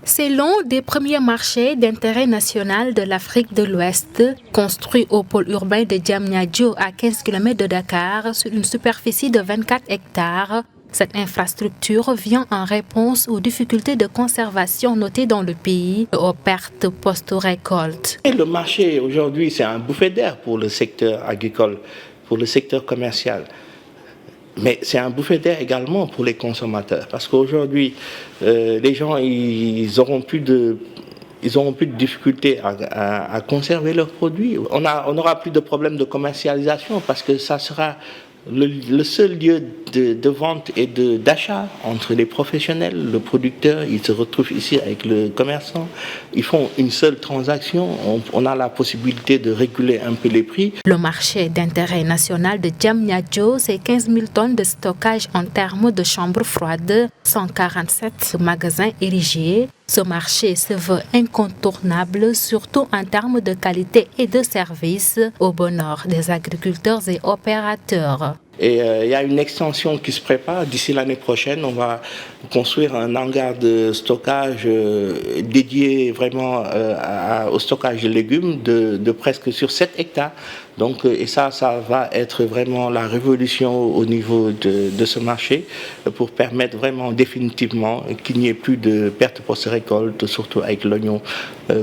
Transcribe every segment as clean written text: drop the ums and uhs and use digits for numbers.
C'est l'un des premiers marchés d'intérêt national de l'Afrique de l'Ouest, construit au pôle urbain de Diamniadio à 15 km de Dakar sur une superficie de 24 hectares. Cette infrastructure vient en réponse aux difficultés de conservation notées dans le pays et aux pertes post-récolte. Le marché aujourd'hui, c'est un bouffet d'air pour le secteur agricole, pour le secteur commercial. Mais c'est un bouffet d'air également pour les consommateurs. Parce qu'aujourd'hui, les gens, ils auront plus de difficultés à conserver leurs produits. On n'aura plus de problème de commercialisation parce que ça sera le seul lieu de vente et d'achat entre les professionnels, le producteur. Ils se retrouvent ici avec le commerçant. Ils font une seule transaction. On a la possibilité de réguler un peu les prix. Le marché d'intérêt national de Diamniadio, c'est 15 000 tonnes de stockage en termes de chambres froides, 147 magasins érigés. Ce marché se veut incontournable, surtout en termes de qualité et de service, au bonheur des agriculteurs et opérateurs. Et il y a une extension qui se prépare. D'ici l'année prochaine, on va construire un hangar de stockage dédié vraiment au stockage de légumes de presque sur 7 hectares. Donc, et ça va être vraiment la révolution au niveau de ce marché pour permettre vraiment définitivement qu'il n'y ait plus de pertes post-récolte, surtout avec l'oignon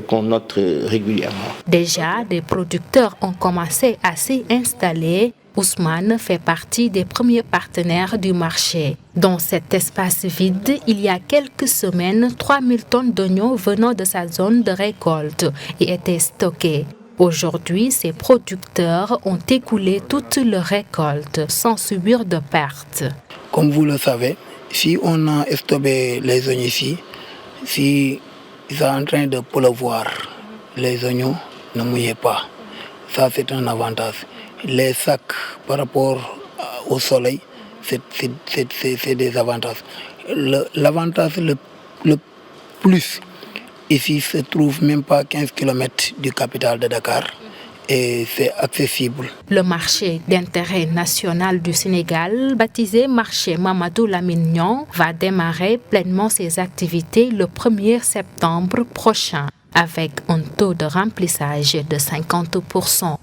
qu'on note régulièrement. Déjà, des producteurs ont commencé à s'y installer. Ousmane fait partie des premiers partenaires du marché. Dans cet espace vide, il y a quelques semaines, 3000 tonnes d'oignons venant de sa zone de récolte et étaient stockées. Aujourd'hui, ces producteurs ont écoulé toute leur récolte sans subir de pertes. Comme vous le savez, si on a stocké les oignons ici, si c'est en train de pleuvoir, les oignons ne mouillent pas. Ça, c'est un avantage. Les sacs par rapport au soleil, c'est des avantages. L'avantage le plus ici se trouve même pas 15 km du capital de Dakar et c'est accessible. Le marché d'intérêt national du Sénégal, baptisé marché Mamadou Lamine Niang, va démarrer pleinement ses activités le 1er septembre prochain avec un taux de remplissage de 50%.